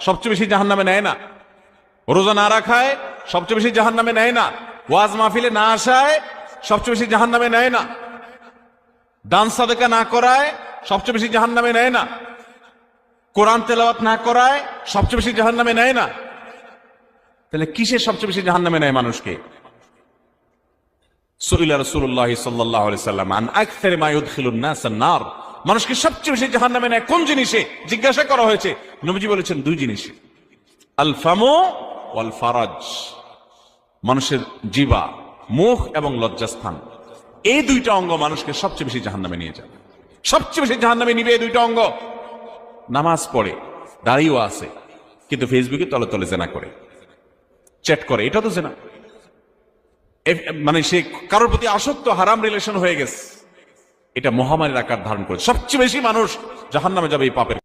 সবচেয়ে বেশি জাহান্নামে নেয় না। রোজা না রাখায় সবচেয়ে বেশি জাহান্নামে নেয় না। ওয়াজ মাহফিলে না আসায় সবচেয়ে বেশি জাহান্নামে নেয় না। দান সাদেকা না করায় সবচেয়ে বেশি জাহান্নামে নেয় না। কোরআন তেলাওয়াত না করায় সবচেয়ে বেশি জাহান্নামে নেয় না। তাহলে কিসের সবচেয়ে বেশি জাহান্নামে নেয় মানুষকে? সুইলা রাসূলুল্লাহ সাল্লাল্লাহু আলাইহি সাল্লাম আন আকসারি মা ইউদখিলুন নাস আন-নার, মানুষকে সবচেয়ে বেশি জাহান্নামে নেয় কোন জিনিসে জিজ্ঞাসা করা হয়েছে। নবীজি বলেছেন দুই জিনিসে, আল ফামু ওয়াল ফারাজ, মানুষের জিহ্বা, মুখ এবং লজ্জাস্থান, এই দুইটা অঙ্গ মানুষকে সবচেয়ে বেশি জাহান্নামে নিয়ে যাবে। সবচেয়ে বেশি জাহান্নামে নিবে এই দুইটা অঙ্গ। নামাজ পড়ে, দাঁড়িয়েও আছে, কিন্তু ফেসবুকে তলে তলে জেনা করে, চ্যাট করে, এটা তো জেনা। মানে সে কারোর প্রতি আসক্ত, হারাম রিলেশন হয়ে গেছে, এটা মহামারীর আকার ধারণ করে। সবচেয়ে বেশি মানুষ জাহান্নামে যাবে এই পাপের